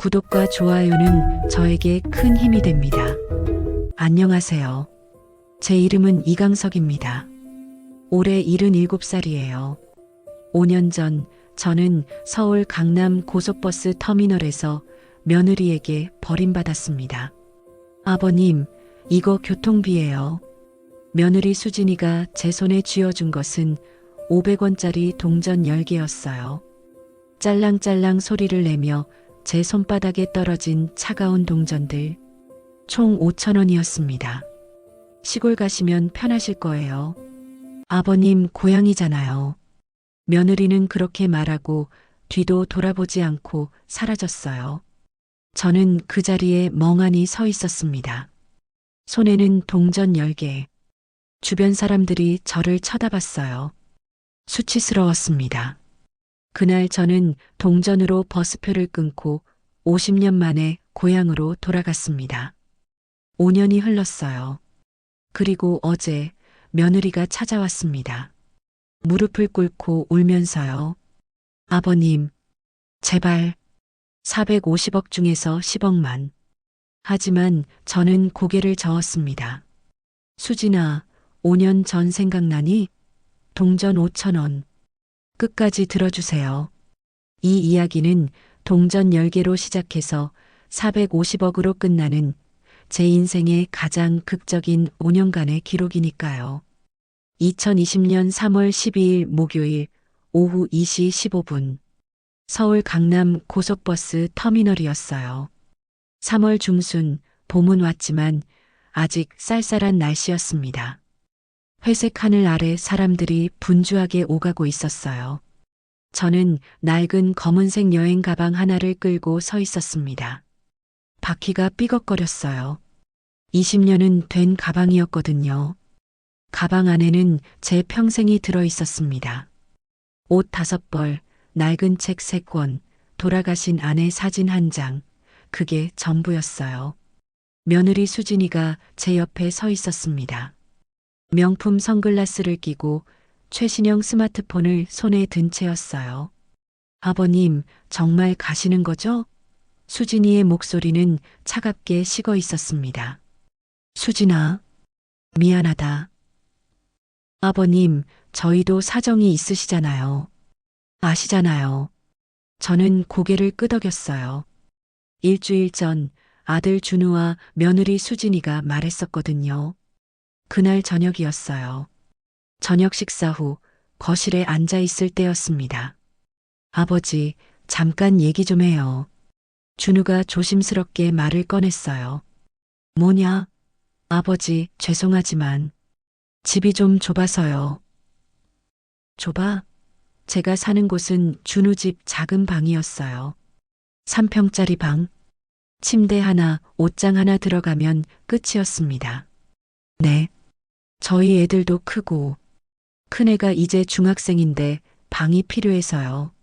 구독과 좋아요는 저에게 큰 힘이 됩니다. 안녕하세요. 제 이름은 이강석입니다. 올해 77살이에요. 5년 전 저는 서울 강남 고속버스 터미널에서 며느리에게 버림받았습니다. 아버님, 이거 교통비예요. 며느리 수진이가 제 손에 쥐어준 것은 500원짜리 동전 10개였어요. 짤랑짤랑 소리를 내며 제 손바닥에 떨어진 차가운 동전들, 총 5,000원이었습니다. 시골 가시면 편하실 거예요. 아버님 고향이잖아요. 며느리는 그렇게 말하고 뒤도 돌아보지 않고 사라졌어요. 저는 그 자리에 멍하니 서 있었습니다. 손에는 동전 10개. 주변 사람들이 저를 쳐다봤어요. 수치스러웠습니다. 그날 저는 동전으로 버스표를 끊고 50년 만에 고향으로 돌아갔습니다. 5년이 흘렀어요. 그리고 어제 며느리가 찾아왔습니다. 무릎을 꿇고 울면서요. 아버님, 제발 450억 중에서 10억만. 하지만 저는 고개를 저었습니다. 수진아, 5년 전 생각나니? 동전 5,000원. 끝까지 들어주세요. 이 이야기는 동전 10개로 시작해서 450억으로 끝나는 제 인생의 가장 극적인 5년간의 기록이니까요. 2020년 3월 12일 목요일 오후 2시 15분 서울 강남 고속버스 터미널이었어요. 3월 중순 봄은 왔지만 아직 쌀쌀한 날씨였습니다. 회색 하늘 아래 사람들이 분주하게 오가고 있었어요. 저는 낡은 검은색 여행 가방 하나를 끌고 서 있었습니다. 바퀴가 삐걱거렸어요. 20년은 된 가방이었거든요. 가방 안에는 제 평생이 들어 있었습니다. 옷 5벌, 낡은 책 3권, 돌아가신 아내 사진 1장. 그게 전부였어요. 며느리 수진이가 제 옆에 서 있었습니다. 명품 선글라스를 끼고 최신형 스마트폰을 손에 든 채였어요. 아버님, 정말 가시는 거죠? 수진이의 목소리는 차갑게 식어 있었습니다. 수진아, 미안하다. 아버님, 저희도 사정이 있으시잖아요. 아시잖아요. 저는 고개를 끄덕였어요. 일주일 전 아들 준우와 며느리 수진이가 말했었거든요. 그날 저녁이었어요. 저녁 식사 후 거실에 앉아 있을 때였습니다. 아버지, 잠깐 얘기 좀 해요. 준우가 조심스럽게 말을 꺼냈어요. 뭐냐? 아버지, 죄송하지만 집이 좀 좁아서요. 좁아? 제가 사는 곳은 준우 집 작은 방이었어요. 3평짜리 방. 침대 하나, 옷장 하나 들어가면 끝이었습니다. 네. 저희 애들도 크고, 큰애가 이제 중학생인데 방이 필요해서요.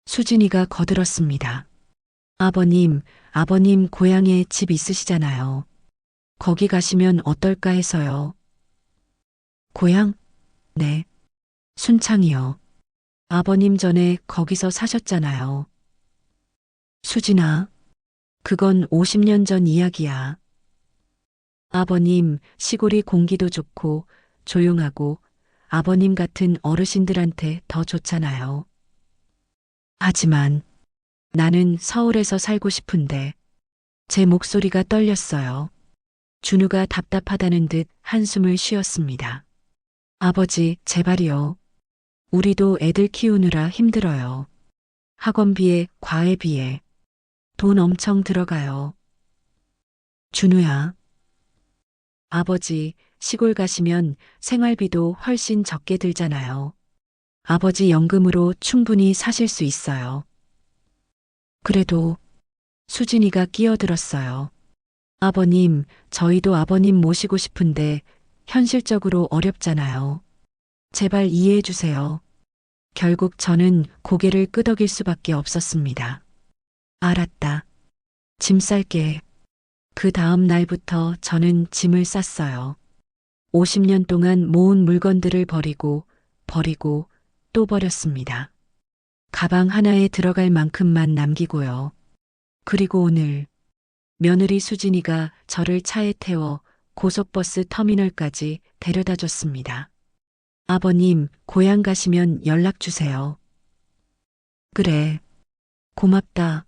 수진이가 거들었습니다. 아버님 고향에 집 있으시잖아요. 거기 가시면 어떨까 해서요. 고향? 네. 순창이요. 아버님 전에 거기서 사셨잖아요. 수진아, 그건 50년 전 이야기야. 아버님, 시골이 공기도 좋고 조용하고 아버님 같은 어르신들한테 더 좋잖아요. 하지만 나는 서울에서 살고 싶은데 제 목소리가 떨렸어요. 준우가 답답하다는 듯 한숨을 쉬었습니다. 아버지, 제발이요. 우리도 애들 키우느라 힘들어요. 학원비에 과외비에 돈 엄청 들어가요. 준우야. 아버지, 시골 가시면 생활비도 훨씬 적게 들잖아요. 아버지 연금으로 충분히 사실 수 있어요. 그래도 수진이가 끼어들었어요. 아버님, 저희도 아버님 모시고 싶은데 현실적으로 어렵잖아요. 제발 이해해 주세요. 결국 저는 고개를 끄덕일 수밖에 없었습니다. 알았다. 짐 쌀게. 그 다음 날부터 저는 짐을 쌌어요. 50년 동안 모은 물건들을 버리고 또 버렸습니다. 가방 하나에 들어갈 만큼만 남기고요. 그리고 오늘 며느리 수진이가 저를 차에 태워 고속버스 터미널까지 데려다 줬습니다. 아버님, 고향 가시면 연락 주세요. 그래. 고맙다.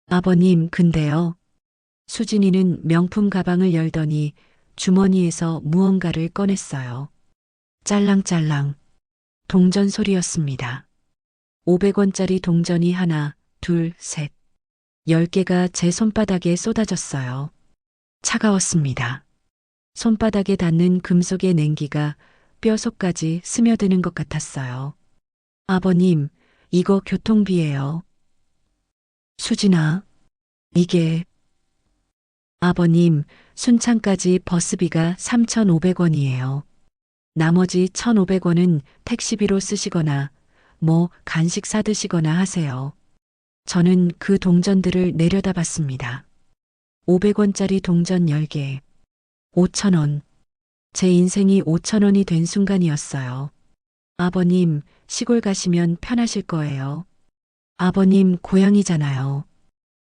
아버님, 근데요. 수진이는 명품 가방을 열더니 주머니에서 무언가를 꺼냈어요. 짤랑짤랑. 동전 소리였습니다. 500원짜리 동전이 하나, 둘, 셋. 10개가 제 손바닥에 쏟아졌어요. 차가웠습니다. 손바닥에 닿는 금속의 냉기가 뼈 속까지 스며드는 것 같았어요. 아버님, 이거 교통비예요. 수진아, 이게. 아버님, 순창까지 버스비가 3,500원이에요. 나머지 1,500원은 택시비로 쓰시거나 뭐 간식 사드시거나 하세요. 저는 그 동전들을 내려다봤습니다. 500원짜리 동전 10개, 5,000원. 제 인생이 5,000원이 된 순간이었어요. 아버님, 시골 가시면 편하실 거예요. 아버님, 고향이잖아요.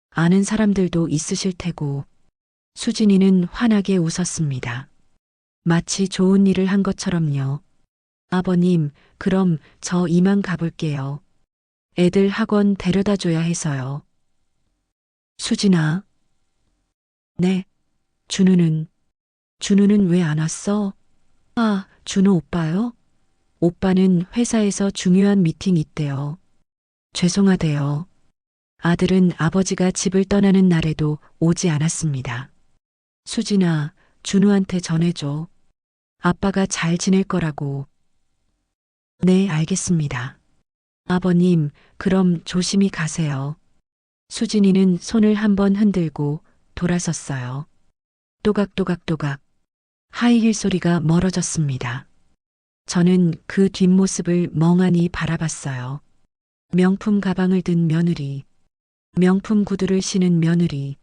아는 사람들도 있으실 테고. 수진이는 환하게 웃었습니다. 마치 좋은 일을 한 것처럼요. 아버님, 그럼 저 이만 가볼게요. 애들 학원 데려다 줘야 해서요. 수진아. 네. 준우는 왜 안 왔어? 아, 준우 오빠요? 오빠는 회사에서 중요한 미팅 있대요. 죄송하대요. 아들은 아버지가 집을 떠나는 날에도 오지 않았습니다. 수진아, 준우한테 전해줘. 아빠가 잘 지낼 거라고. 네, 알겠습니다. 아버님, 그럼 조심히 가세요. 수진이는 손을 한번 흔들고 돌아섰어요. 또각또각또각. 하이힐 소리가 멀어졌습니다. 저는 그 뒷모습을 멍하니 바라봤어요. 명품 가방을 든 며느리, 명품 구두를 신은 며느리,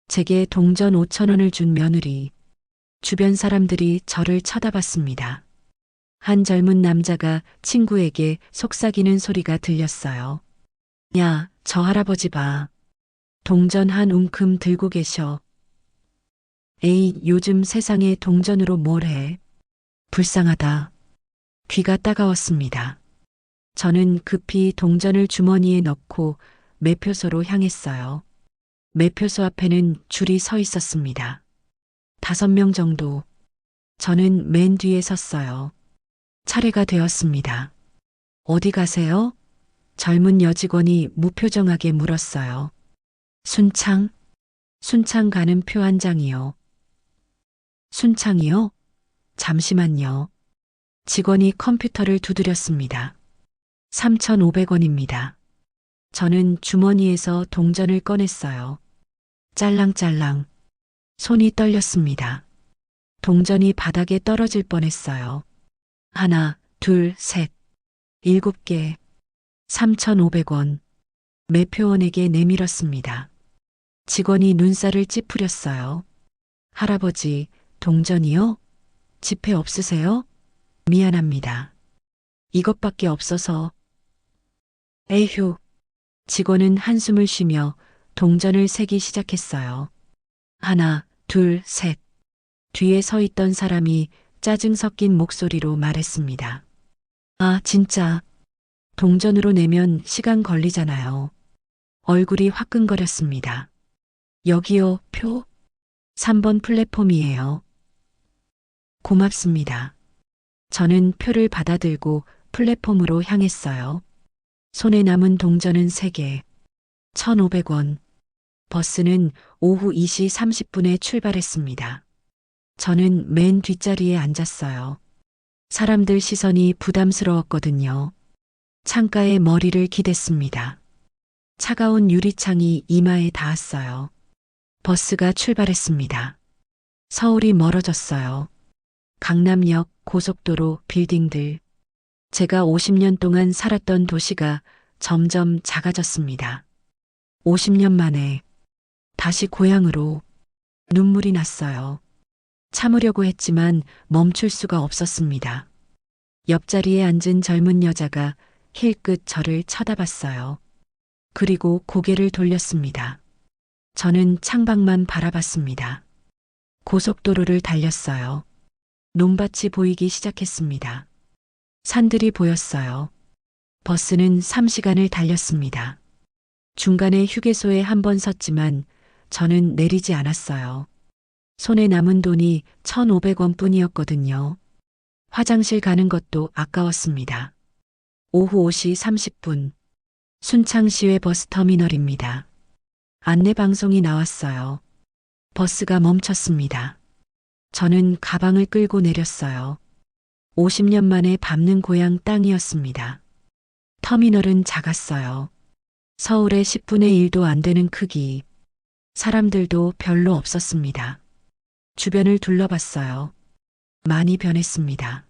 제게 동전 5,000원을 준 며느리. 주변 사람들이 저를 쳐다봤습니다. 한 젊은 남자가 친구에게 속삭이는 소리가 들렸어요. 야, 저 할아버지 봐. 동전 한 움큼 들고 계셔. 에이, 요즘 세상에 동전으로 뭘 해. 불쌍하다. 귀가 따가웠습니다. 저는 급히 동전을 주머니에 넣고 매표소로 향했어요. 매표소 앞에는 줄이 서 있었습니다. 5명 정도. 저는 맨 뒤에 섰어요. 차례가 되었습니다. 어디 가세요? 젊은 여직원이 무표정하게 물었어요. 순창? 순창 가는 표 한 장이요. 순창이요? 잠시만요. 직원이 컴퓨터를 두드렸습니다. 3,500원입니다. 저는 주머니에서 동전을 꺼냈어요. 짤랑짤랑. 손이 떨렸습니다. 동전이 바닥에 떨어질 뻔했어요. 하나, 둘, 셋, 7개. 3,500원. 매표원에게 내밀었습니다. 직원이 눈살을 찌푸렸어요. 할아버지, 동전이요? 지폐 없으세요? 미안합니다. 이것밖에 없어서. 에휴. 직원은 한숨을 쉬며 동전을 세기 시작했어요. 하나, 둘, 셋. 뒤에 서 있던 사람이 짜증 섞인 목소리로 말했습니다. 아, 진짜. 동전으로 내면 시간 걸리잖아요. 얼굴이 화끈거렸습니다. 여기요, 표? 3번 플랫폼이에요. 고맙습니다. 저는 표를 받아들고 플랫폼으로 향했어요. 손에 남은 동전은 3개. 1,500원. 버스는 오후 2시 30분에 출발했습니다. 저는 맨 뒷자리에 앉았어요. 사람들 시선이 부담스러웠거든요. 창가에 머리를 기댔습니다. 차가운 유리창이 이마에 닿았어요. 버스가 출발했습니다. 서울이 멀어졌어요. 강남역, 고속도로, 빌딩들. 제가 50년 동안 살았던 도시가 점점 작아졌습니다. 50년 만에 다시 고향으로. 눈물이 났어요. 참으려고 했지만 멈출 수가 없었습니다. 옆자리에 앉은 젊은 여자가 힐끗 저를 쳐다봤어요. 그리고 고개를 돌렸습니다. 저는 창밖만 바라봤습니다. 고속도로를 달렸어요. 논밭이 보이기 시작했습니다. 산들이 보였어요. 버스는 3시간을 달렸습니다. 중간에 휴게소에 한 번 섰지만 저는 내리지 않았어요. 손에 남은 돈이 1,500원 뿐이었거든요. 화장실 가는 것도 아까웠습니다. 오후 5시 30분. 순창시외 버스터미널입니다. 안내방송이 나왔어요. 버스가 멈췄습니다. 저는 가방을 끌고 내렸어요. 50년 만에 밟는 고향 땅이었습니다. 터미널은 작았어요. 서울의 10분의 1도 안 되는 크기. 사람들도 별로 없었습니다. 주변을 둘러봤어요. 많이 변했습니다.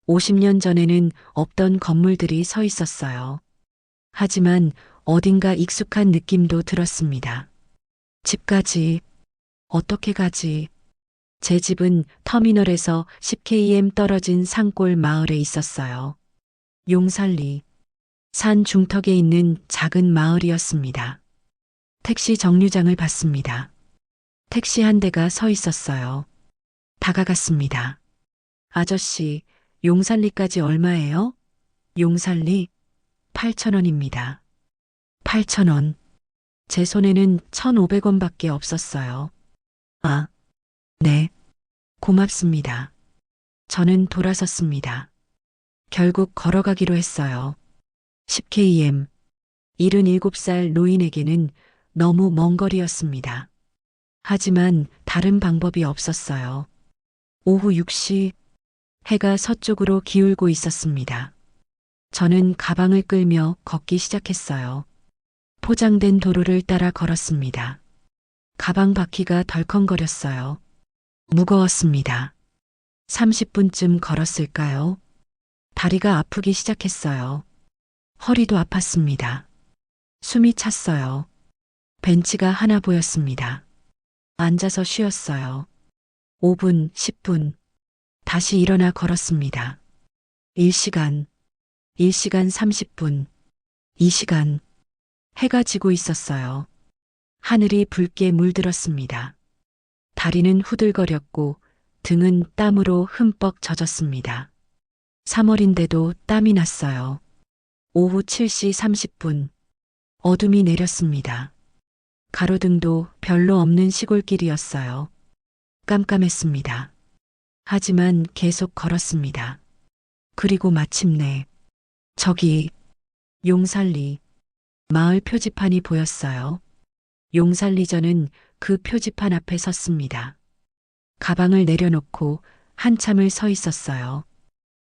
50년 전에는 없던 건물들이 서 있었어요. 하지만 어딘가 익숙한 느낌도 들었습니다. 집까지 어떻게 가지? 제 집은 터미널에서 10km 떨어진 산골 마을에 있었어요. 용살리. 산 중턱에 있는 작은 마을이었습니다. 택시 정류장을 봤습니다. 택시 한 대가 서 있었어요. 다가갔습니다. 아저씨, 용살리까지 얼마예요? 용살리? 8,000원입니다. 8,000원. 제 손에는 1,500원밖에 없었어요. 아, 네. 고맙습니다. 저는 돌아섰습니다. 결국 걸어가기로 했어요. 10km. 77살 노인에게는 너무 먼 거리였습니다. 하지만 다른 방법이 없었어요. 오후 6시 해가 서쪽으로 기울고 있었습니다. 저는 가방을 끌며 걷기 시작했어요. 포장된 도로를 따라 걸었습니다. 가방 바퀴가 덜컹거렸어요. 무거웠습니다. 30분쯤 걸었을까요? 다리가 아프기 시작했어요. 허리도 아팠습니다. 숨이 찼어요. 벤치가 하나 보였습니다. 앉아서 쉬었어요. 5분, 10분. 다시 일어나 걸었습니다. 1시간, 1시간 30분, 2시간. 해가 지고 있었어요. 하늘이 붉게 물들었습니다. 다리는 후들거렸고 등은 땀으로 흠뻑 젖었습니다. 3월인데도 땀이 났어요. 오후 7시 30분. 어둠이 내렸습니다. 가로등도 별로 없는 시골길이었어요. 깜깜했습니다. 하지만 계속 걸었습니다. 그리고 마침내 저기 용살리 마을 표지판이 보였어요. 용살리전은 그 표지판 앞에 섰습니다. 가방을 내려놓고 한참을 서 있었어요.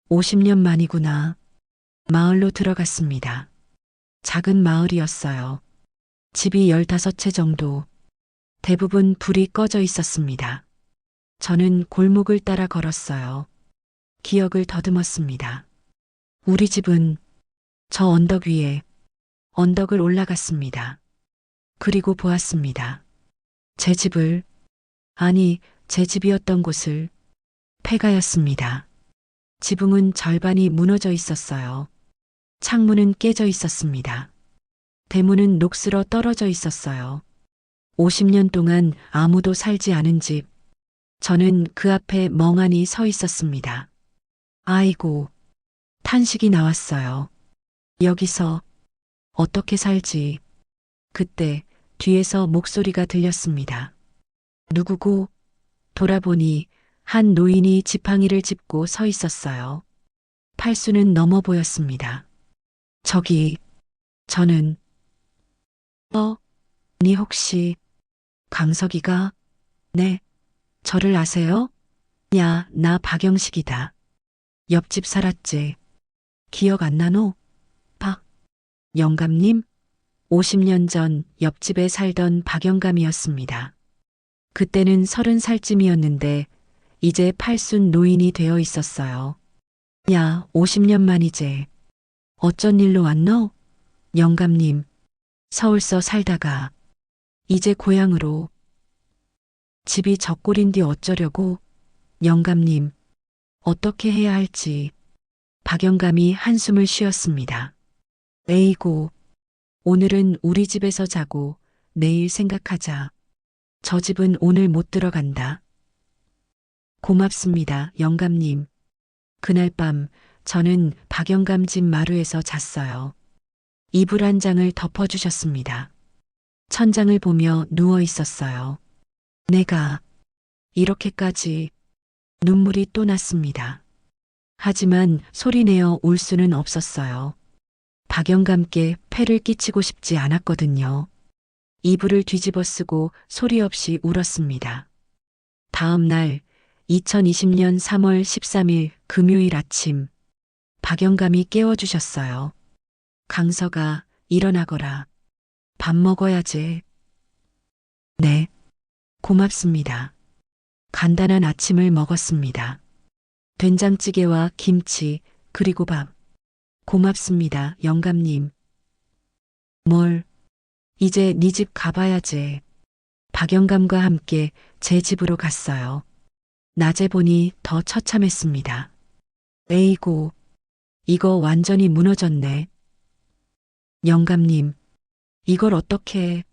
50년 만이구나. 마을로 들어갔습니다. 작은 마을이었어요. 집이 15채 정도. 대부분 불이 꺼져 있었습니다. 저는 골목을 따라 걸었어요. 기억을 더듬었습니다. 우리 집은 저 언덕 위에 언덕을 올라갔습니다. 그리고 보았습니다. 제 집을, 아니, 제 집이었던 곳을. 폐가였습니다. 지붕은 절반이 무너져 있었어요. 창문은 깨져 있었습니다. 대문은 녹슬어 떨어져 있었어요. 50년 동안 아무도 살지 않은 집. 저는 그 앞에 멍하니 서 있었습니다. 아이고, 탄식이 나왔어요. 여기서 어떻게 살지? 그때 뒤에서 목소리가 들렸습니다. 누구고? 돌아보니 한 노인이 지팡이를 짚고 서 있었어요. 팔수는 넘어 보였습니다. 저기, 저는, 니 혹시, 강석이가? 네, 저를 아세요? 야, 나 박영식이다. 옆집 살았지. 기억 안 나노? 영감님? 50년 전 옆집에 살던 박영감이었습니다. 그때는 30살쯤이었는데 이제 팔순 노인이 되어 있었어요. 야, 50년 만이제. 어쩐 일로 왔노? 영감님, 서울서 살다가 이제 고향으로. 집이 젖골인디 어쩌려고? 영감님, 어떻게 해야 할지. 박영감이 한숨을 쉬었습니다. 에이고, 오늘은 우리 집에서 자고 내일 생각하자. 저 집은 오늘 못 들어간다. 고맙습니다, 영감님. 그날 밤 저는 박영감 집 마루에서 잤어요. 이불 한 장을 덮어주셨습니다. 천장을 보며 누워 있었어요. 내가 이렇게까지 눈물이 또 났습니다. 하지만 소리내어 울 수는 없었어요. 박영감께 폐를 끼치고 싶지 않았거든요. 이불을 뒤집어 쓰고 소리 없이 울었습니다. 다음 날 2020년 3월 13일 금요일 아침 박영감이 깨워주셨어요. 강서가 일어나거라. 밥 먹어야지. 네, 고맙습니다. 간단한 아침을 먹었습니다. 된장찌개와 김치 그리고 밥. 고맙습니다, 영감님. 뭘, 이제 네 집 가봐야지. 박영감과 함께 제 집으로 갔어요. 낮에 보니 더 처참했습니다. 에이고, 이거 완전히 무너졌네. 영감님, 이걸 어떻게 해?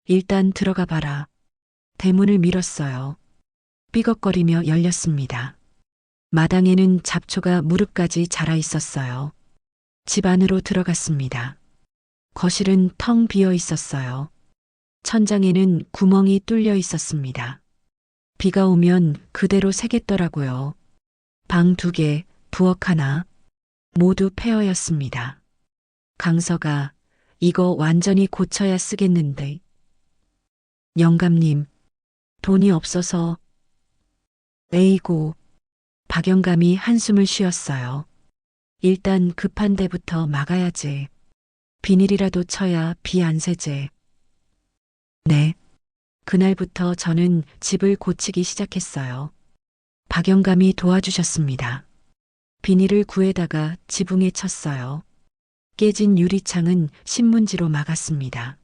일단 들어가 봐라. 대문을 밀었어요. 삐걱거리며 열렸습니다. 마당에는 잡초가 무릎까지 자라 있었어요. 집 안으로 들어갔습니다. 거실은 텅 비어 있었어요. 천장에는 구멍이 뚫려 있었습니다. 비가 오면 그대로 새겠더라고요. 방 2개, 부엌 하나, 모두 폐허였습니다. 강서가 이거 완전히 고쳐야 쓰겠는데. 영감님, 돈이 없어서. 에이고, 박영감이 한숨을 쉬었어요. 일단 급한 데부터 막아야지. 비닐이라도 쳐야 비 안 새지. 네. 그날부터 저는 집을 고치기 시작했어요. 박영감이 도와주셨습니다. 비닐을 구해다가 지붕에 쳤어요. 깨진 유리창은 신문지로 막았습니다.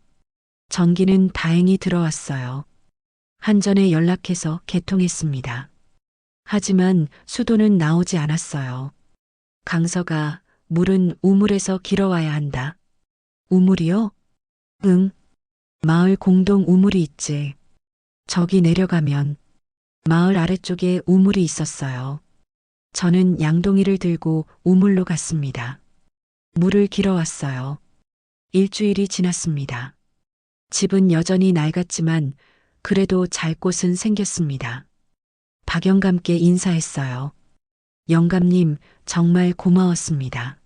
전기는 다행히 들어왔어요. 한전에 연락해서 개통했습니다. 하지만 수도는 나오지 않았어요. 강서가 물은 우물에서 길어와야 한다. 우물이요? 응. 마을 공동 우물이 있지. 저기 내려가면 마을 아래쪽에 우물이 있었어요. 저는 양동이를 들고 우물로 갔습니다. 물을 길어왔어요. 일주일이 지났습니다. 집은 여전히 낡았지만 그래도 잘 곳은 생겼습니다. 박영감께 인사했어요. 영감님, 정말 고마웠습니다.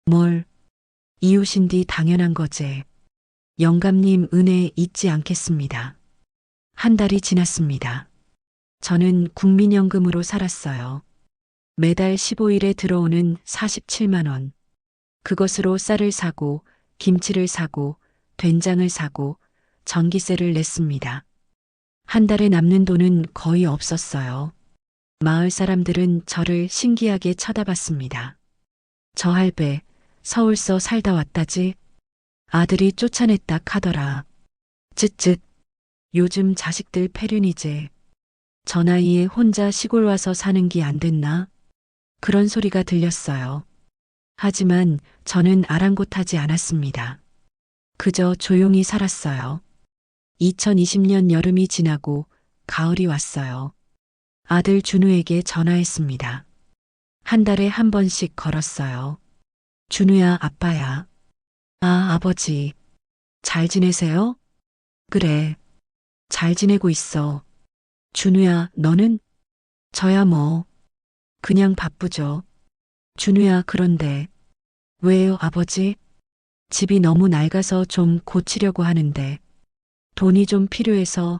뭘, 이웃인디 당연한 거지. 영감님 은혜 잊지 않겠습니다. 한 달이 지났습니다. 저는 국민연금으로 살았어요. 매달 15일에 들어오는 47만 원. 그것으로 쌀을 사고, 김치를 사고, 된장을 사고, 전기세를 냈습니다. 한 달에 남는 돈은 거의 없었어요. 마을 사람들은 저를 신기하게 쳐다봤습니다. 저 할배, 서울서 살다 왔다지? 아들이 쫓아냈다 카더라. 쯧쯧. 요즘 자식들 패륜이제. 저 나이에 혼자 시골 와서 사는 게 안 됐나? 그런 소리가 들렸어요. 하지만 저는 아랑곳하지 않았습니다. 그저 조용히 살았어요. 2020년 여름이 지나고 가을이 왔어요. 아들 준우에게 전화했습니다. 한 달에 한 번씩 걸었어요. 준우야, 아빠야. 아, 아버지. 잘 지내세요? 그래. 잘 지내고 있어. 준우야, 너는? 저야 뭐. 그냥 바쁘죠. 준우야, 그런데. 왜요, 아버지? 집이 너무 낡아서 좀 고치려고 하는데. 돈이 좀 필요해서.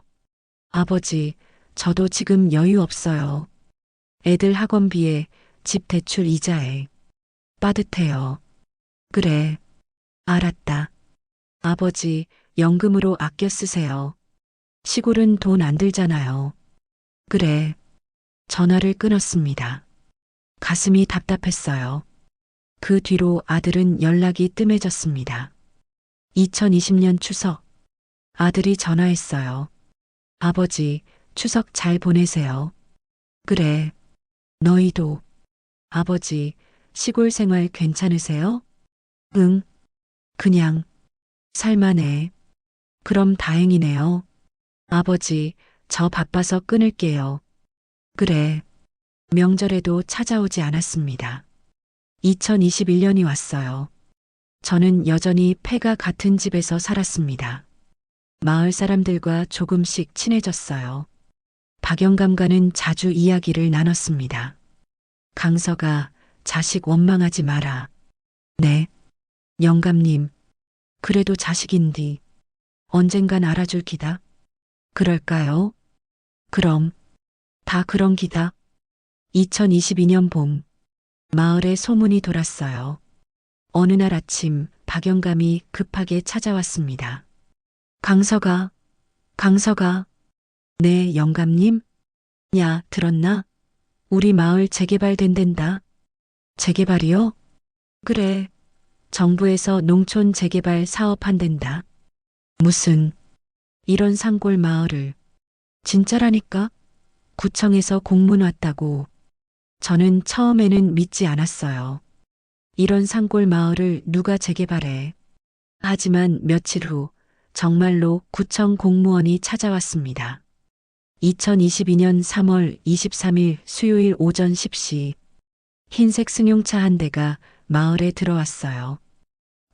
아버지, 저도 지금 여유 없어요. 애들 학원비에, 집 대출 이자에. 빠듯해요. 그래. 알았다. 아버지, 연금으로 아껴 쓰세요. 시골은 돈 안 들잖아요. 그래. 전화를 끊었습니다. 가슴이 답답했어요. 그 뒤로 아들은 연락이 뜸해졌습니다. 2020년 추석. 아들이 전화했어요. 아버지, 추석 잘 보내세요. 그래. 너희도. 아버지, 시골 생활 괜찮으세요? 응. 그냥 살만해. 그럼 다행이네요. 아버지, 저 바빠서 끊을게요. 그래. 명절에도 찾아오지 않았습니다. 2021년이 왔어요. 저는 여전히 폐가 같은 집에서 살았습니다. 마을 사람들과 조금씩 친해졌어요. 박영감과는 자주 이야기를 나눴습니다. 강서가 자식 원망하지 마라. 네. 영감님, 그래도 자식인디 언젠간 알아줄 기다. 그럴까요? 그럼 다 그런 기다. 2022년 봄, 마을에 소문이 돌았어요. 어느 날 아침 박영감이 급하게 찾아왔습니다. 강서가, 강서가, 네, 영감님? 야, 들었나? 우리 마을 재개발된댄다. 재개발이요? 그래, 정부에서 농촌 재개발 사업 한댄다. 무슨, 이런 산골 마을을. 진짜라니까? 구청에서 공문 왔다고. 저는 처음에는 믿지 않았어요. 이런 산골 마을을 누가 재개발해. 하지만 며칠 후 정말로 구청 공무원이 찾아왔습니다. 2022년 3월 23일 수요일 오전 10시 흰색 승용차 한 대가 마을에 들어왔어요.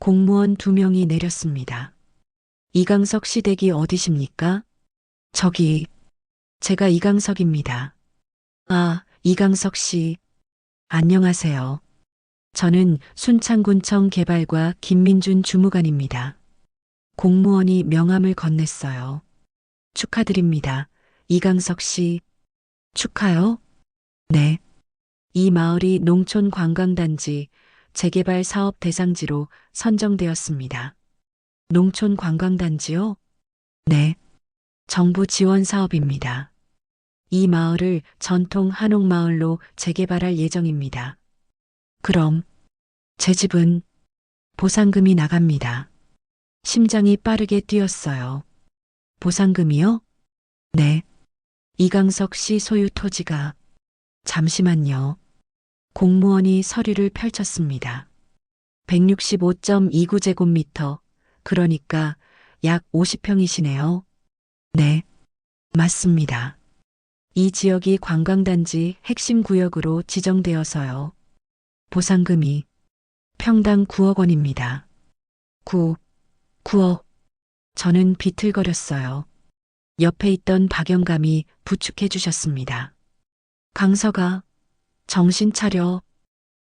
공무원 2명이 내렸습니다. 이강석 씨 댁이 어디십니까? 저기, 제가 이강석입니다. 아, 이강석 씨. 안녕하세요. 저는 순창군청 개발과 김민준 주무관입니다. 공무원이 명함을 건넸어요. 축하드립니다. 이강석 씨. 축하요? 네. 이 마을이 농촌 관광단지 재개발 사업 대상지로 선정되었습니다. 농촌 관광단지요? 네. 정부 지원 사업입니다. 이 마을을 전통 한옥마을로 재개발할 예정입니다. 그럼 제 집은 보상금이 나갑니다. 심장이 빠르게 뛰었어요. 보상금이요? 네. 이강석 씨 소유 토지가. 잠시만요. 공무원이 서류를 펼쳤습니다. 165.29제곱미터, 그러니까 약 50평이시네요. 네, 맞습니다. 이 지역이 관광단지 핵심 구역으로 지정되어서요. 보상금이 평당 9억 원입니다. 9억. 저는 비틀거렸어요. 옆에 있던 박영감이 부축해 주셨습니다. 강서가, 정신 차려.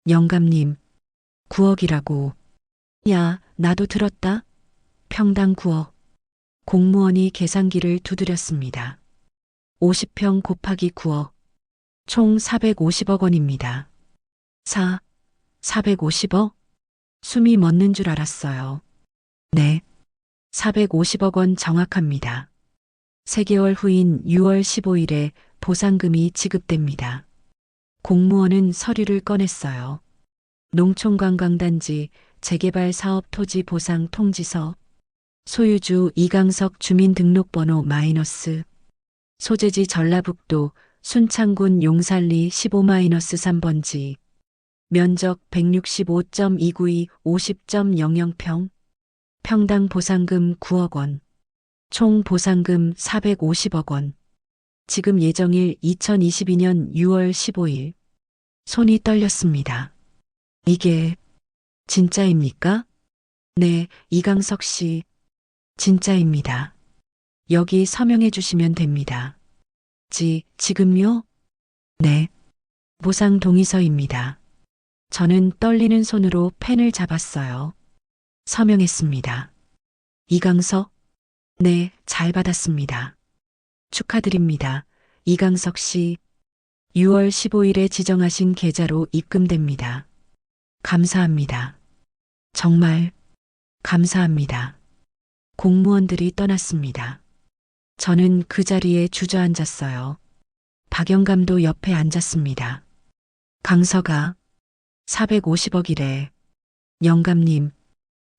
영감님, 9억이라고. 야, 나도 들었다. 평당 9억. 공무원이 계산기를 두드렸습니다. 50평 곱하기 9억. 총 450억 원입니다. 450억? 숨이 멎는 줄 알았어요. 네. 450억 원 정확합니다. 3개월 후인 6월 15일에 보상금이 지급됩니다. 공무원은 서류를 꺼냈어요. 농촌관광단지 재개발 사업 토지 보상 통지서, 소유주 이강석 주민등록번호 마이너스, 소재지 전라북도 순창군 용산리 15-3번지, 면적 165.292 50.00평, 평당 보상금 9억 원, 총 보상금 450억 원, 지금 예정일 2022년 6월 15일. 손이 떨렸습니다. 이게 진짜입니까? 네, 이강석 씨. 진짜입니다. 여기 서명해 주시면 됩니다. 지금요? 네. 보상 동의서입니다. 저는 떨리는 손으로 펜을 잡았어요. 서명했습니다. 이강석? 네, 잘 받았습니다. 축하드립니다. 이강석 씨. 6월 15일에 지정하신 계좌로 입금됩니다. 감사합니다. 정말 감사합니다. 공무원들이 떠났습니다. 저는 그 자리에 주저앉았어요. 박영감도 옆에 앉았습니다. 강서가 450억이래. 영감님,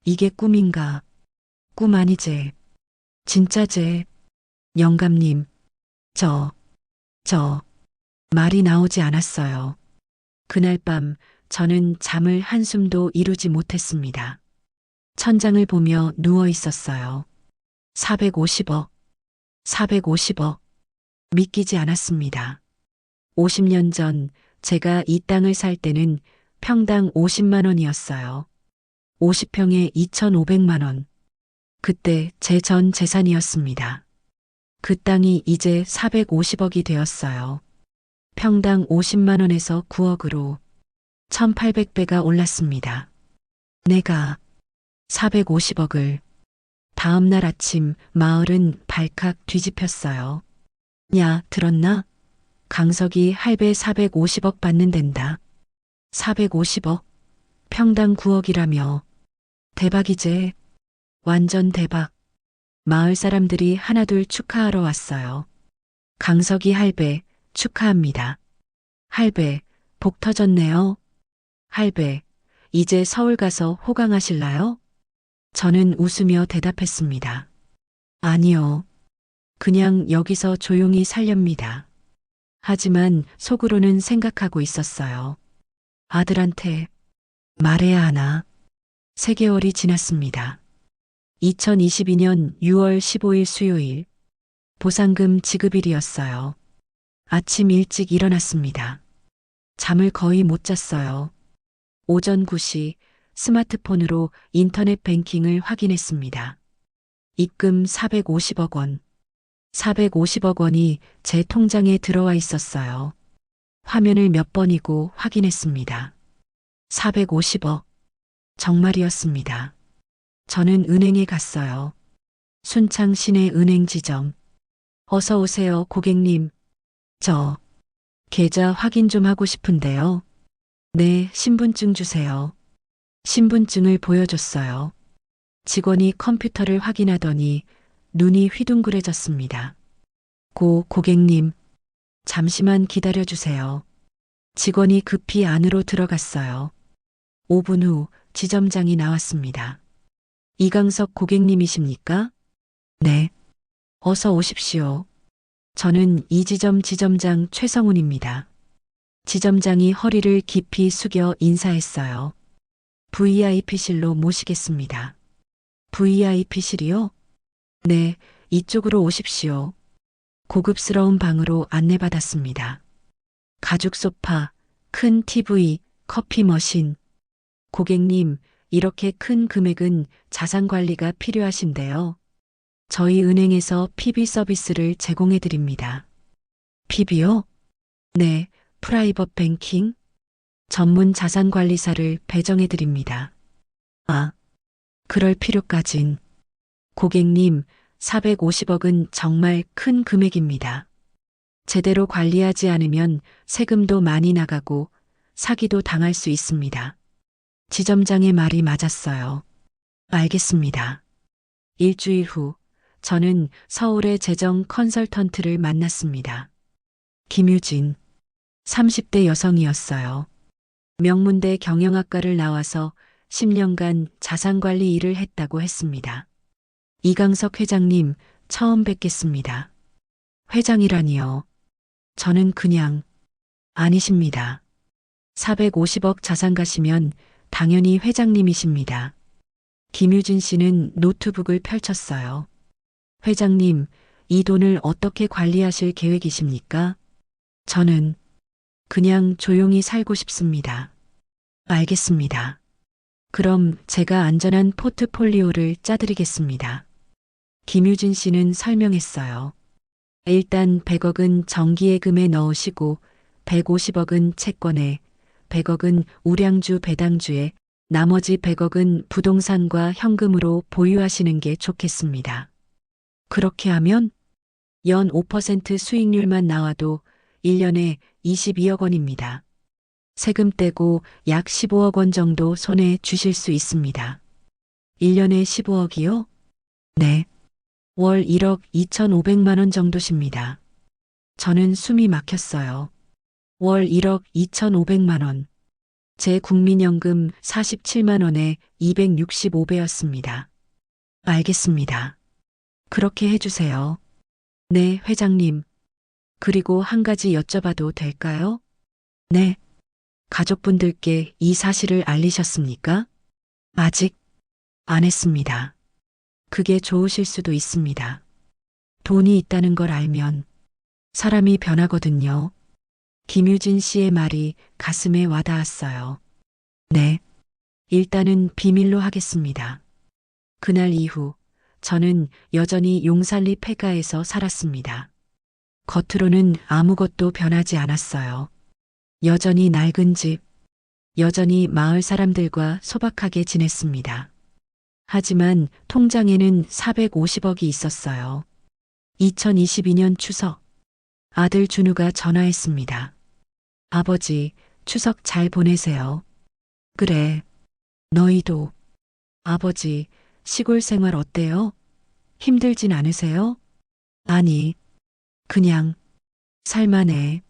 이게 꿈인가? 꿈 아니제. 진짜제. 영감님, 저 말이 나오지 않았어요. 그날 밤 저는 잠을 한숨도 이루지 못했습니다. 천장을 보며 누워 있었어요. 450억, 450억. 믿기지 않았습니다. 50년 전 제가 이 땅을 살 때는 평당 50만 원이었어요. 50평에 2,500만 원. 그때 제 전 재산이었습니다. 그 땅이 이제 450억이 되었어요. 평당 50만 원에서 9억으로 1,800배가 올랐습니다. 내가 450억을. 다음 날 아침 마을은 발칵 뒤집혔어요. 야, 들었나? 강석이 할배 450억 받는댄다. 450억? 평당 9억이라며. 대박이제. 완전 대박. 마을 사람들이 하나둘 축하하러 왔어요. 강석이 할배, 축하합니다. 할배, 복 터졌네요. 할배, 이제 서울 가서 호강하실라요? 저는 웃으며 대답했습니다. 아니요. 그냥 여기서 조용히 살렵니다. 하지만 속으로는 생각하고 있었어요. 아들한테 말해야 하나? 3개월이 지났습니다. 2022년 6월 15일 수요일, 보상금 지급일이었어요. 아침 일찍 일어났습니다. 잠을 거의 못 잤어요. 오전 9시 스마트폰으로 인터넷 뱅킹을 확인했습니다. 입금 450억 원. 450억 원이 제 통장에 들어와 있었어요. 화면을 몇 번이고 확인했습니다. 450억. 정말이었습니다. 저는 은행에 갔어요. 순창 시내 은행 지점. 어서 오세요, 고객님. 저 계좌 확인 좀 하고 싶은데요. 네, 신분증 주세요. 신분증을 보여줬어요. 직원이 컴퓨터를 확인하더니 눈이 휘둥그레졌습니다. 고객님, 잠시만 기다려주세요. 직원이 급히 안으로 들어갔어요. 5분 후 지점장이 나왔습니다. 이강석 고객님이십니까? 네. 어서 오십시오. 저는 이 지점 지점장 최성훈입니다. 지점장이 허리를 깊이 숙여 인사했어요. VIP실로 모시겠습니다. VIP실이요? 네, 이쪽으로 오십시오. 고급스러운 방으로 안내받았습니다. 가죽 소파, 큰 TV, 커피 머신. 고객님, 이렇게 큰 금액은 자산 관리가 필요하신데요. 저희 은행에서 PB 서비스를 제공해 드립니다. PB요? 네, 프라이빗 뱅킹. 전문 자산 관리사를 배정해 드립니다. 아, 그럴 필요까진. 고객님, 450억은 정말 큰 금액입니다. 제대로 관리하지 않으면 세금도 많이 나가고 사기도 당할 수 있습니다. 지점장의 말이 맞았어요. 알겠습니다. 일주일 후 저는 서울의 재정 컨설턴트를 만났습니다. 김유진, 30대 여성이었어요. 명문대 경영학과를 나와서 10년간 자산관리 일을 했다고 했습니다. 이강석 회장님, 처음 뵙겠습니다. 회장이라니요. 저는 그냥, 아니십니다. 450억 자산 가시면 당연히 회장님이십니다. 김유진 씨는 노트북을 펼쳤어요. 회장님, 이 돈을 어떻게 관리하실 계획이십니까? 저는 그냥 조용히 살고 싶습니다. 알겠습니다. 그럼 제가 안전한 포트폴리오를 짜드리겠습니다. 김유진 씨는 설명했어요. 일단 100억은 정기예금에 넣으시고 150억은 채권에, 100억은 우량주 배당주에, 나머지 100억은 부동산과 현금으로 보유하시는 게 좋겠습니다. 그렇게 하면 연 5% 수익률만 나와도 1년에 22억 원입니다. 세금 떼고 약 15억 원 정도 손에 주실 수 있습니다. 1년에 15억이요? 네. 월 1억 2,500만 원 정도십니다. 저는 숨이 막혔어요. 월 1억 2,500만 원. 제 국민연금 47만 원에 265배였습니다. 알겠습니다. 그렇게 해주세요. 네, 회장님. 그리고 한 가지 여쭤봐도 될까요? 네. 가족분들께 이 사실을 알리셨습니까? 아직 안 했습니다. 그게 좋으실 수도 있습니다. 돈이 있다는 걸 알면 사람이 변하거든요. 김유진 씨의 말이 가슴에 와닿았어요. 네, 일단은 비밀로 하겠습니다. 그날 이후 저는 여전히 용산리 폐가에서 살았습니다. 겉으로는 아무것도 변하지 않았어요. 여전히 낡은 집, 여전히 마을 사람들과 소박하게 지냈습니다. 하지만 통장에는 450억이 있었어요. 2022년 추석, 아들 준우가 전화했습니다. 아버지, 추석 잘 보내세요. 그래, 너희도. 아버지, 시골 생활 어때요? 힘들진 않으세요? 아니, 그냥 살만해.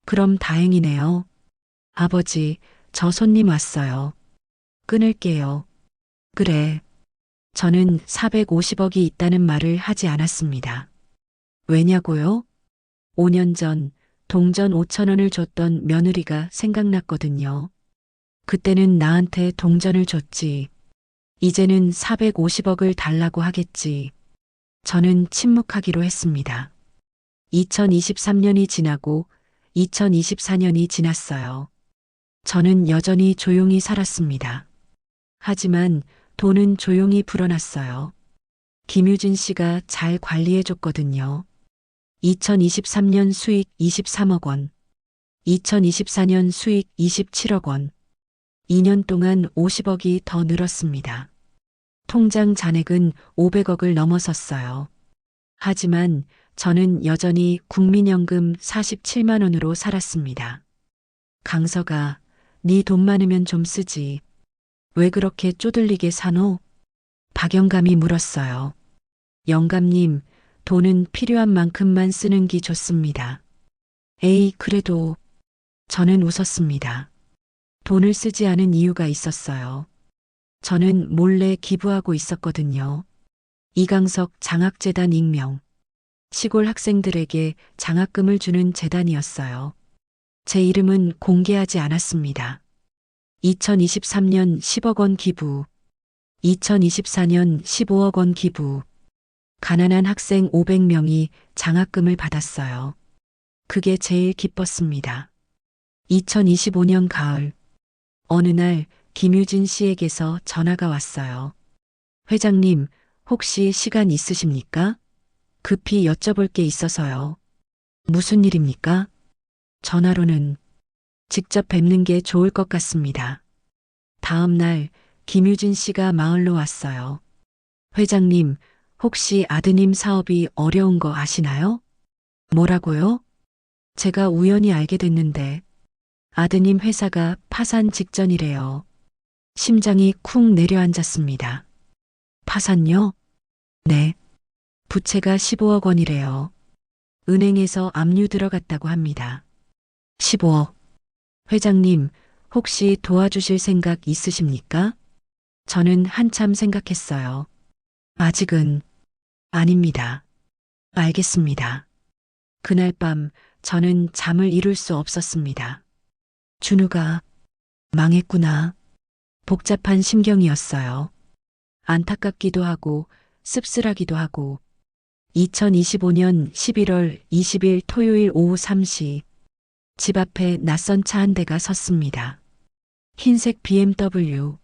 그럼 다행이네요. 아버지, 저 손님 왔어요. 끊을게요. 그래. 저는 450억이 있다는 말을 하지 않았습니다. 왜냐고요? 5년 전 동전 5천 원을 줬던 며느리가 생각났거든요. 그때는 나한테 동전을 줬지. 이제는 450억을 달라고 하겠지. 저는 침묵하기로 했습니다. 2023년이 지나고 2024년이 지났어요. 저는 여전히 조용히 살았습니다. 하지만 돈은 조용히 불어났어요. 김유진 씨가 잘 관리해줬거든요. 2023년 수익 23억 원, 2024년 수익 27억 원, 2년 동안 50억이 더 늘었습니다. 통장 잔액은 500억을 넘어섰어요. 하지만 저는 여전히 국민연금 47만 원으로 살았습니다. 강서가, 네 돈 많으면 좀 쓰지. 왜 그렇게 쪼들리게 사노? 박영감이 물었어요. 영감님, 돈은 필요한 만큼만 쓰는 게 좋습니다. 에이, 그래도 저는 웃었습니다. 돈을 쓰지 않은 이유가 있었어요. 저는 몰래 기부하고 있었거든요. 이강석 장학재단 익명. 시골 학생들에게 장학금을 주는 재단이었어요. 제 이름은 공개하지 않았습니다. 2023년 10억 원 기부, 2024년 15억 원 기부. 가난한 학생 500명이 장학금을 받았어요. 그게 제일 기뻤습니다. 2025년 가을, 어느 날 김유진 씨에게서 전화가 왔어요. 회장님, 혹시 시간 있으십니까? 급히 여쭤볼 게 있어서요. 무슨 일입니까? 전화로는 직접 뵙는 게 좋을 것 같습니다. 다음 날 김유진 씨가 마을로 왔어요. 회장님, 혹시 아드님 사업이 어려운 거 아시나요? 뭐라고요? 제가 우연히 알게 됐는데 아드님 회사가 파산 직전이래요. 심장이 쿵 내려앉았습니다. 파산요? 네. 부채가 15억 원이래요. 은행에서 압류 들어갔다고 합니다. 15억. 회장님, 혹시 도와주실 생각 있으십니까? 저는 한참 생각했어요. 아직은 아닙니다. 알겠습니다. 그날 밤 저는 잠을 이룰 수 없었습니다. 준우가 망했구나. 복잡한 심경이었어요. 안타깝기도 하고 씁쓸하기도 하고 2025년 11월 20일 토요일 오후 3시 집 앞에 낯선 차 한 대가 섰습니다. 흰색 BMW.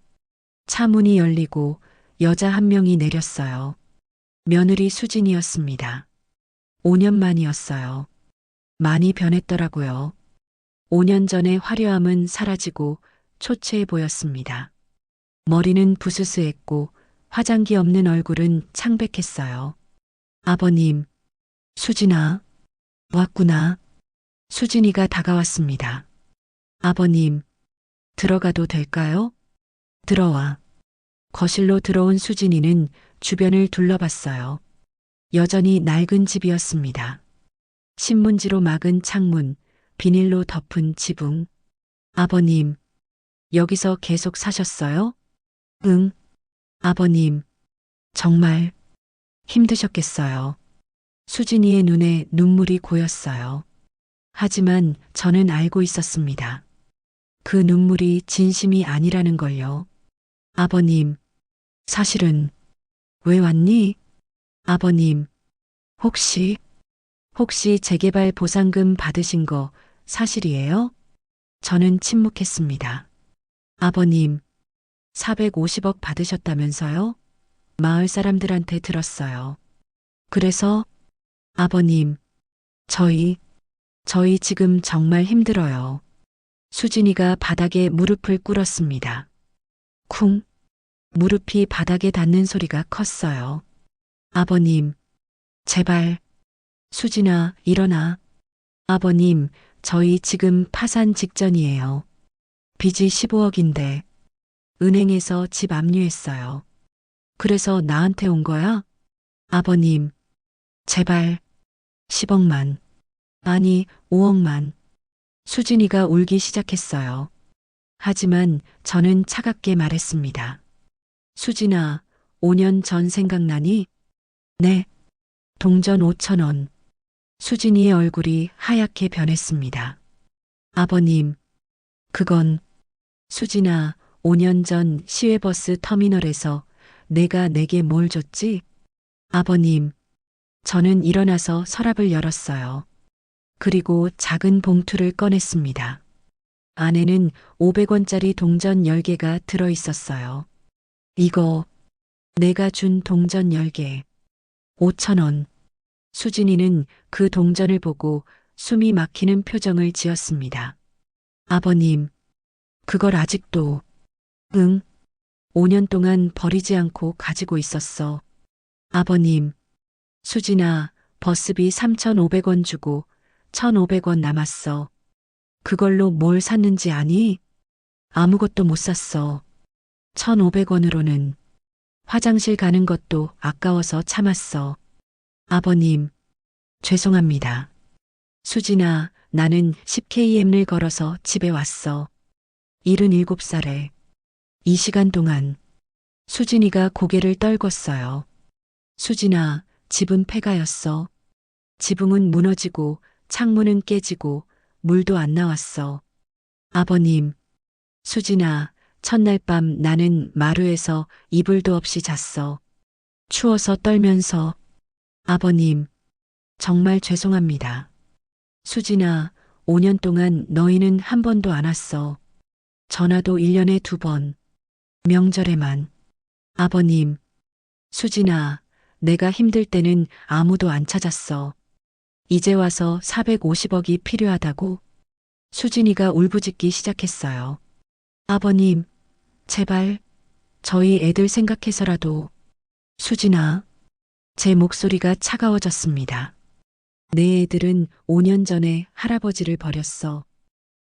차 문이 열리고 여자 한 명이 내렸어요. 며느리 수진이었습니다. 5년 만이었어요. 많이 변했더라고요. 5년 전의 화려함은 사라지고 초췌해 보였습니다. 머리는 부스스했고 화장기 없는 얼굴은 창백했어요. 아버님, 수진아, 왔구나. 수진이가 다가왔습니다. 아버님, 들어가도 될까요? 들어와. 거실로 들어온 수진이는 주변을 둘러봤어요. 여전히 낡은 집이었습니다. 신문지로 막은 창문, 비닐로 덮은 지붕. 아버님, 여기서 계속 사셨어요? 응. 아버님, 정말 힘드셨겠어요. 수진이의 눈에 눈물이 고였어요. 하지만 저는 알고 있었습니다. 그 눈물이 진심이 아니라는 걸요. 아버님, 사실은 왜 왔니? 아버님, 혹시 재개발 보상금 받으신 거 사실이에요? 저는 침묵했습니다. 아버님, 450억 받으셨다면서요? 마을 사람들한테 들었어요. 그래서 아버님, 저희 지금 정말 힘들어요. 수진이가 바닥에 무릎을 꿇었습니다. 쿵, 무릎이 바닥에 닿는 소리가 컸어요. 아버님, 제발, 수진아, 일어나. 아버님, 저희 지금 파산 직전이에요. 빚이 15억인데, 은행에서 집 압류했어요. 그래서 나한테 온 거야? 아버님, 제발, 10억만. 아니, 5억만. 수진이가 울기 시작했어요. 하지만 저는 차갑게 말했습니다. 수진아, 5년 전 생각나니? 네, 동전 5천 원. 수진이의 얼굴이 하얗게 변했습니다. 아버님, 그건 수진아, 5년 전 시외버스 터미널에서 내가 내게 뭘 줬지? 아버님, 저는 일어나서 서랍을 열었어요. 그리고 작은 봉투를 꺼냈습니다. 안에는 500원짜리 동전 10개가 들어 있었어요. 이거 내가 준 동전 10개. 5천 원. 수진이는 그 동전을 보고 숨이 막히는 표정을 지었습니다. 아버님, 그걸 아직도, 응, 5년 동안 버리지 않고 가지고 있었어. 아버님, 수진아, 버스비 3,500원 주고 1,500원 남았어. 그걸로 뭘 샀는지 아니? 아무것도 못 샀어. 1,500원으로는 화장실 가는 것도 아까워서 참았어. 아버님, 죄송합니다. 수진아, 나는 10km를 걸어서 집에 왔어. 77살에. 이 시간 동안 수진이가 고개를 떨궜어요. 수진아, 집은 폐가였어. 지붕은 무너지고 창문은 깨지고 물도 안 나왔어. 아버님, 수진아, 첫날 밤 나는 마루에서 이불도 없이 잤어. 추워서 떨면서. 아버님, 정말 죄송합니다. 수진아, 5년 동안 너희는 한 번도 안 왔어. 전화도 1년에 2번. 명절에만. 아버님, 수진아, 내가 힘들 때는 아무도 안 찾았어. 이제 와서 450억이 필요하다고? 수진이가 울부짖기 시작했어요. 아버님, 제발, 저희 애들 생각해서라도. 수진아, 제 목소리가 차가워졌습니다. 내 애들은 5년 전에 할아버지를 버렸어.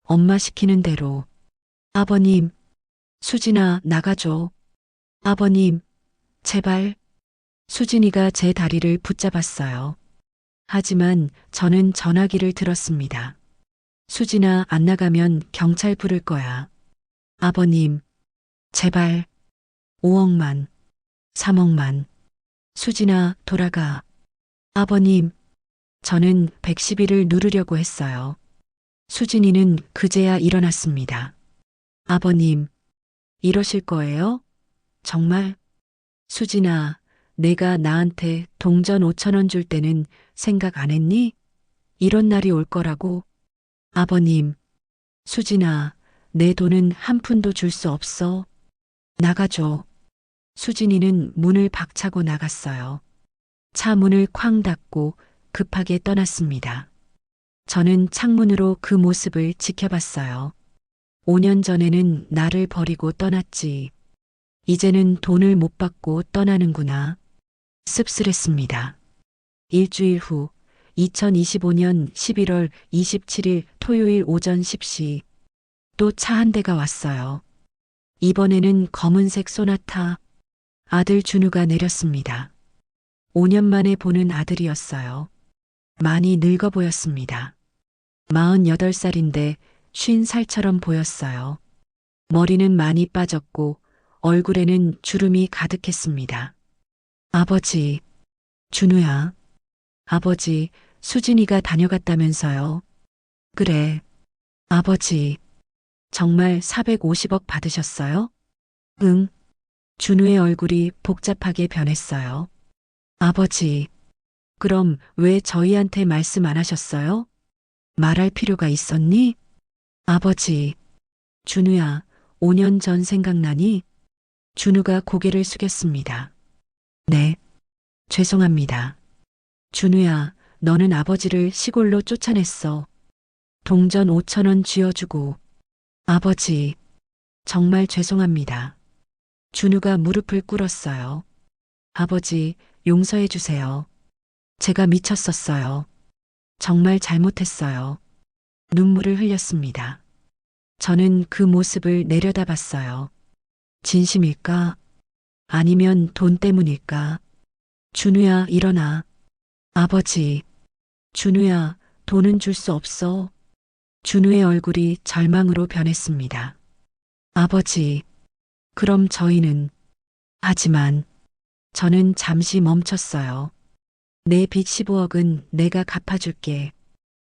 엄마 시키는 대로. 아버님, 수진아, 나가줘. 아버님, 제발. 수진이가 제 다리를 붙잡았어요. 하지만 저는 전화기를 들었습니다. 수진아, 안 나가면 경찰 부를 거야. 아버님, 제발. 5억만, 3억만. 수진아, 돌아가. 아버님, 저는 110일을 누르려고 했어요. 수진이는 그제야 일어났습니다. 아버님, 이러실 거예요? 정말? 수진아, 내가 나한테 동전 5천 원 줄 때는 생각 안 했니? 이런 날이 올 거라고. 아버님, 수진아, 내 돈은 한 푼도 줄 수 없어. 나가줘. 수진이는 문을 박차고 나갔어요. 차 문을 쾅 닫고 급하게 떠났습니다. 저는 창문으로 그 모습을 지켜봤어요. 5년 전에는 나를 버리고 떠났지. 이제는 돈을 못 받고 떠나는구나. 씁쓸했습니다. 일주일 후 2025년 11월 27일 토요일 오전 10시 또 차 한 대가 왔어요. 이번에는 검은색 소나타. 아들 준우가 내렸습니다. 5년 만에 보는 아들이었어요. 많이 늙어 보였습니다. 48살인데 50살처럼 보였어요. 머리는 많이 빠졌고 얼굴에는 주름이 가득했습니다. 아버지, 준우야. 아버지, 수진이가 다녀갔다면서요. 그래. 아버지, 정말 450억 받으셨어요? 응. 준우의 얼굴이 복잡하게 변했어요. 아버지, 그럼 왜 저희한테 말씀 안 하셨어요? 말할 필요가 있었니? 아버지, 준우야, 5년 전 생각나니? 준우가 고개를 숙였습니다. 네, 죄송합니다. 준우야, 너는 아버지를 시골로 쫓아냈어. 동전 5천 원 쥐어주고. 아버지, 정말 죄송합니다. 준우가 무릎을 꿇었어요. 아버지, 용서해 주세요. 제가 미쳤었어요. 정말 잘못했어요. 눈물을 흘렸습니다. 저는 그 모습을 내려다봤어요. 진심일까? 아니면 돈 때문일까? 준우야, 일어나. 아버지, 준우야, 돈은 줄 수 없어. 준우의 얼굴이 절망으로 변했습니다. 아버지, 그럼 저희는, 하지만 저는 잠시 멈췄어요. 내 빚 15억은 내가 갚아줄게.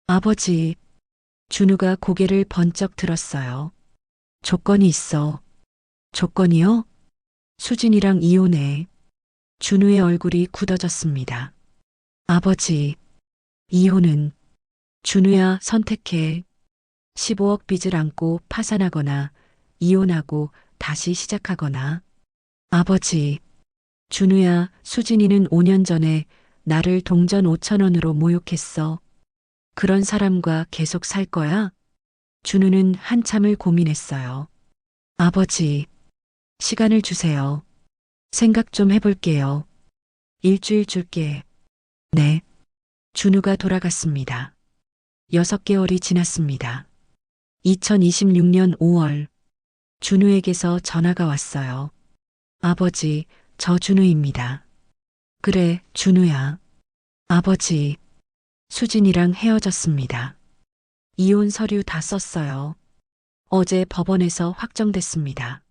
아버지, 준우가 고개를 번쩍 들었어요. 조건이 있어. 조건이요? 수진이랑 이혼해. 준우의 얼굴이 굳어졌습니다. 아버지, 이혼은 준우야 선택해. 15억 빚을 안고 파산하거나 이혼하고 다시 시작하거나. 아버지, 준우야, 수진이는 5년 전에 나를 동전 5천 원으로 모욕했어. 그런 사람과 계속 살 거야? 준우는 한참을 고민했어요. 아버지, 시간을 주세요. 생각 좀 해볼게요. 일주일 줄게. 네. 준우가 돌아갔습니다. 6개월이 지났습니다. 2026년 5월, 준우에게서 전화가 왔어요. 아버지, 저 준우입니다. 그래, 준우야. 아버지, 수진이랑 헤어졌습니다. 이혼 서류 다 썼어요. 어제 법원에서 확정됐습니다.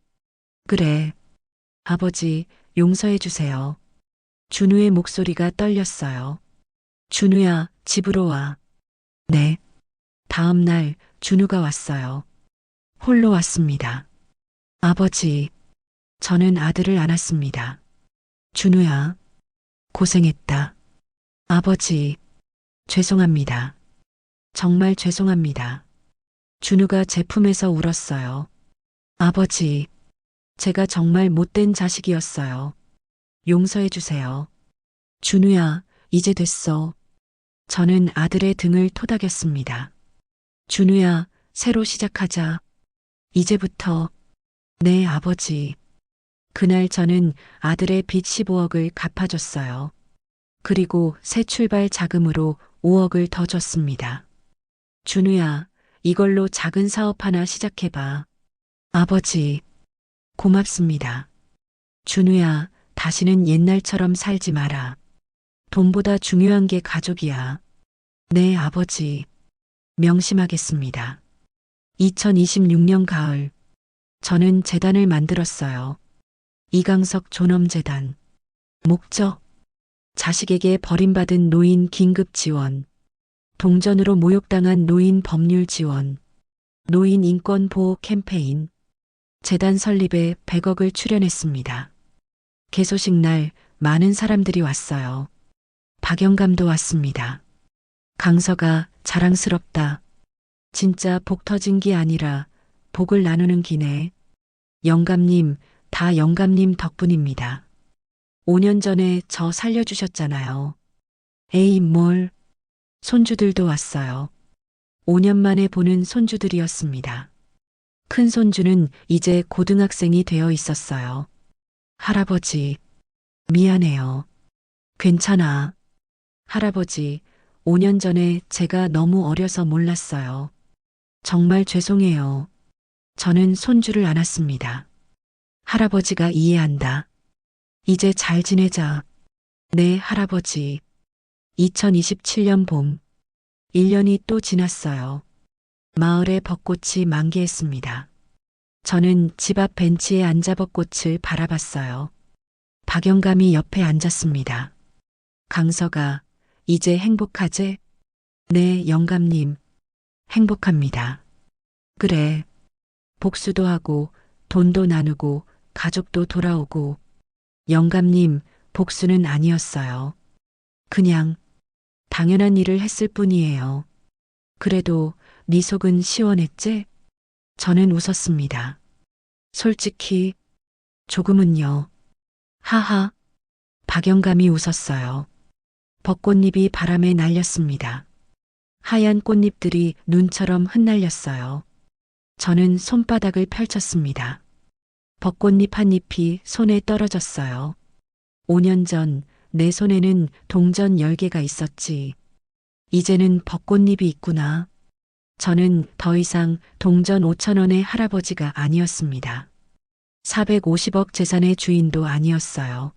그래, 아버지, 용서해 주세요. 준우의 목소리가 떨렸어요. 준우야, 집으로 와. 네. 다음 날 준우가 왔어요. 홀로 왔습니다. 아버지, 저는 아들을 안았습니다. 준우야, 고생했다. 아버지, 죄송합니다. 정말 죄송합니다. 준우가 제 품에서 울었어요. 아버지, 제가 정말 못된 자식이었어요. 용서해 주세요. 준우야, 이제 됐어. 저는 아들의 등을 토닥였습니다. 준우야, 새로 시작하자. 이제부터. 네, 아버지. 그날 저는 아들의 빚 15억을 갚아줬어요. 그리고 새 출발 자금으로 5억을 더 줬습니다. 준우야, 이걸로 작은 사업 하나 시작해봐. 아버지, 고맙습니다. 준우야, 다시는 옛날처럼 살지 마라. 돈보다 중요한 게 가족이야. 네, 아버지. 명심하겠습니다. 2026년 가을, 저는 재단을 만들었어요. 이강석 존엄재단. 목적, 자식에게 버림받은 노인 긴급 지원, 동전으로 모욕당한 노인 법률 지원, 노인 인권 보호 캠페인, 재단 설립에 100억을 출연했습니다. 개소식 날 많은 사람들이 왔어요. 박영감도 왔습니다. 강서가 자랑스럽다. 진짜 복 터진 게 아니라 복을 나누는 기네. 영감님, 다 영감님 덕분입니다. 5년 전에 저 살려주셨잖아요. 에이, 뭘. 손주들도 왔어요. 5년 만에 보는 손주들이었습니다. 큰 손주는 이제 고등학생이 되어 있었어요. 할아버지, 미안해요. 괜찮아. 할아버지, 5년 전에 제가 너무 어려서 몰랐어요. 정말 죄송해요. 저는 손주를 안았습니다. 할아버지가 이해한다. 이제 잘 지내자. 네, 할아버지. 2027년 봄. 1년이 또 지났어요. 마을에 벚꽃이 만개했습니다. 저는 집 앞 벤치에 앉아 벚꽃을 바라봤어요. 박영감이 옆에 앉았습니다. 강서가, 이제 행복하제? 네, 영감님. 행복합니다. 그래. 복수도 하고, 돈도 나누고, 가족도 돌아오고 영감님 복수는 아니었어요. 그냥 당연한 일을 했을 뿐이에요. 그래도 네 속은 시원했지? 저는 웃었습니다. 솔직히 조금은요. 하하. 박영감이 웃었어요. 벚꽃잎이 바람에 날렸습니다. 하얀 꽃잎들이 눈처럼 흩날렸어요. 저는 손바닥을 펼쳤습니다. 벚꽃잎 한 잎이 손에 떨어졌어요. 5년 전 내 손에는 동전 10개가 있었지. 이제는 벚꽃잎이 있구나. 저는 더 이상 동전 5천 원의 할아버지가 아니었습니다. 450억 재산의 주인도 아니었어요.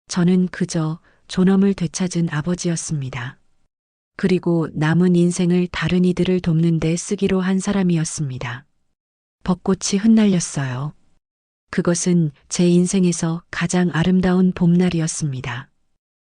저는 그저 존엄을 되찾은 아버지였습니다. 그리고 남은 인생을 다른 이들을 돕는 데 쓰기로 한 사람이었습니다. 벚꽃이 흩날렸어요. 그것은 제 인생에서 가장 아름다운 봄날이었습니다.